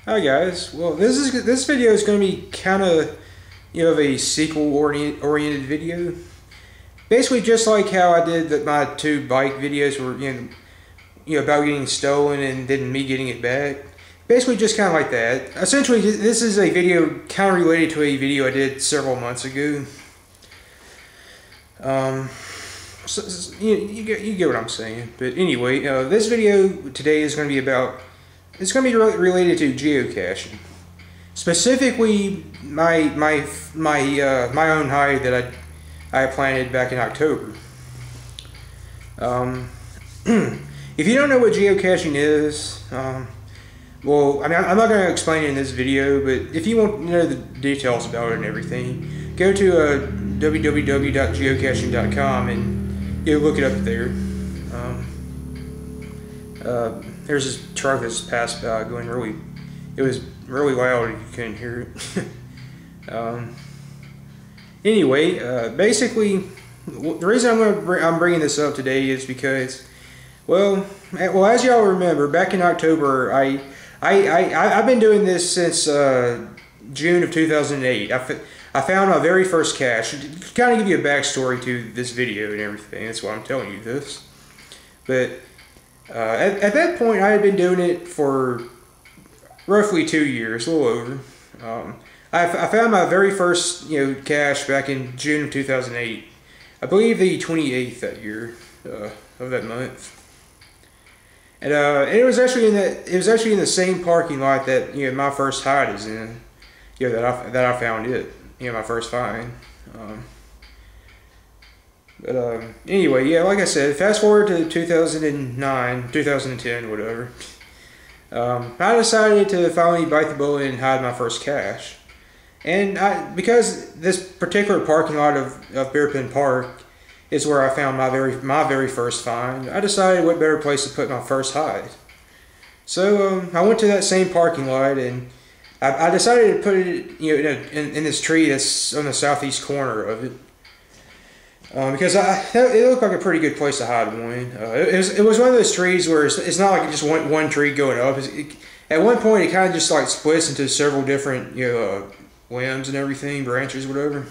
Hi guys. Well, this video is going to be kind of a sequel oriented video. Basically, just like how I did my two bike videos were about getting stolen and then me getting it back. Basically, just kind of like that. Essentially, this is a video kind of related to a video I did several months ago. You get what I'm saying. But anyway, this video today is going to be about. It's going to be related to geocaching, specifically my own hide that I planted back in October. If you don't know what geocaching is, well, I mean, I'm not going to explain it in this video, but if you want to know the details about it and everything, go to www.geocaching.com and you'll look it up there. There's this truck that's passed by going it was really loud, you couldn't hear it. Anyway, basically, the reason I'm bringing this up today is because, well, as y'all remember, back in October, I've been doing this since June of 2008. I found my very first cache. To kind of give you a backstory to this video and everything, that's why I'm telling you this. But at that point, I had been doing it for roughly 2 years, a little over. I found my very first cache back in June of 2008. I believe the 28th that year of that month. And it was actually in the same parking lot that my first hide is in. That I found it. My first find. But anyway, yeah, like I said, fast forward to 2009, 2010, whatever. I decided to finally bite the bullet and hide my first cache. And because this particular parking lot of Bearpin Park is where I found my very first find, I decided what better place to put my first hide. So I went to that same parking lot and I decided to put it in this tree that's on the southeast corner of it. Because it looked like a pretty good place to hide one. It was one of those trees where it's not like just one tree going up. At one point, it kind of just like splits into several different limbs and everything, branches, whatever.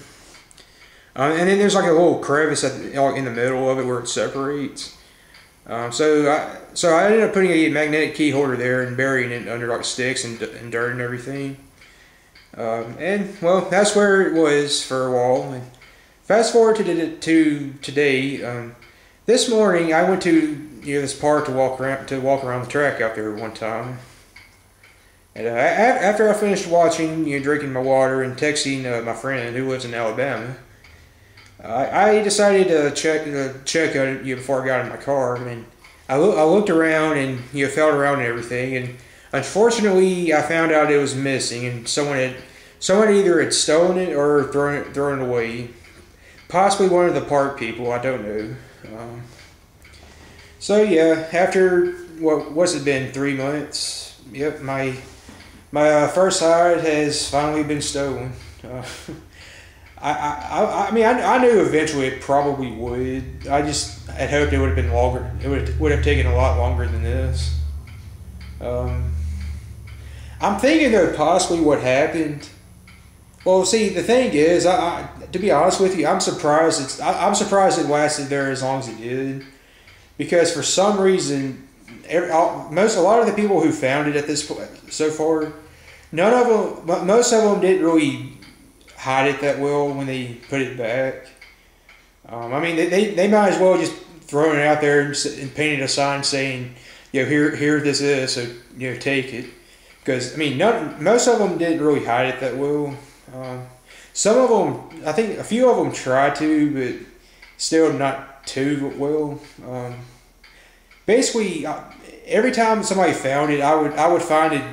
And then there's like a little crevice in the middle of it where it separates. So I ended up putting a magnetic key holder there and burying it under like sticks and dirt and everything. And well, that's where it was for a while. And fast forward to today. This morning I went to this park to walk around the track out there one time. And after I finished watching, drinking my water and texting my friend who lives in Alabama, I decided to check on it before I got in my car. And I looked around and felt around and everything, and unfortunately I found out it was missing, and someone either had stolen it or thrown it away. Possibly one of the park people, I don't know. So yeah, after what's it been, 3 months? Yep, my first hide has finally been stolen. I mean, I knew eventually it probably would. I just had hoped it would have been longer. It would have taken a lot longer than this. I'm thinking though possibly what happened. Well, see, the thing is, to be honest with you, I'm surprised it lasted there as long as it did, because for some reason, a lot of the people who found it at this point so far, most of them didn't really hide it that well when they put it back. I mean, they might as well just thrown it out there and painted a sign saying, here this is, so take it. Because I mean, most of them didn't really hide it that well. Some of them, I think a few of them tried to, but still not too well. Basically, every time somebody found it, I would find it.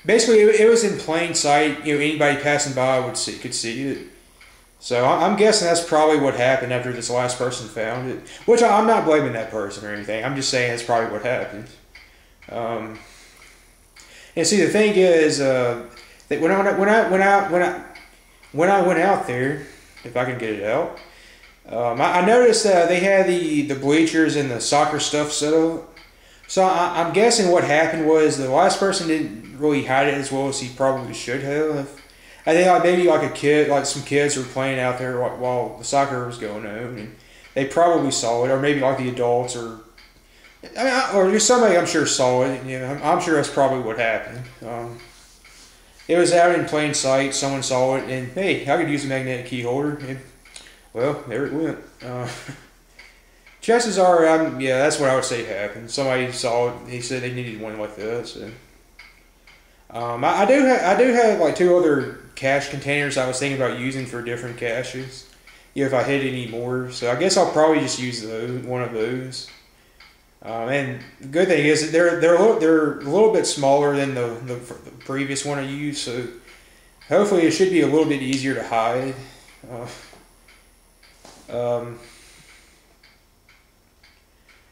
Basically, it was in plain sight. Anybody passing by could see it. So I'm guessing that's probably what happened after this last person found it. Which I'm not blaming that person or anything. I'm just saying that's probably what happened. And see, the thing is, that when I went out there, if I can get it out, I noticed they had the bleachers and the soccer stuff set up. So I'm guessing what happened was the last person didn't really hide it as well as he probably should have. I think like maybe like a kid, like some kids were playing out there while the soccer was going on, and they probably saw it, or maybe like the adults, or I mean, or just somebody I'm sure saw it. You know, I'm sure that's probably what happened. It was out in plain sight. Someone saw it, and hey, I could use a magnetic key holder. And, well, there it went. Chances are, yeah, that's what I would say happened. Somebody saw it. He said they needed one like that. So, I do have like two other cache containers I was thinking about using for different caches. If I hit any more, so I guess I'll probably just use one of those. And the good thing is that they're a little bit smaller than the previous one I used, so hopefully it should be a little bit easier to hide.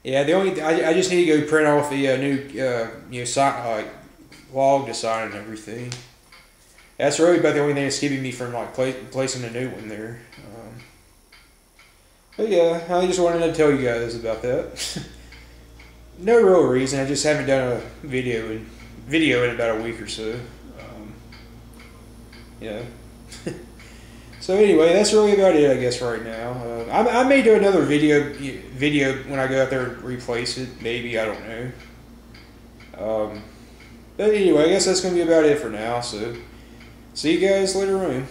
Yeah, the only I just need to go print off the new sign, log to sign and everything. That's really about the only thing that's keeping me from like placing a new one there. But yeah, I just wanted to tell you guys about that. No real reason. I just haven't done a video in about a week or so. Yeah. So anyway, that's really about it, I guess, right now. I may do another video when I go out there and replace it. Maybe, I don't know. But anyway, I guess that's gonna be about it for now. So see you guys later on.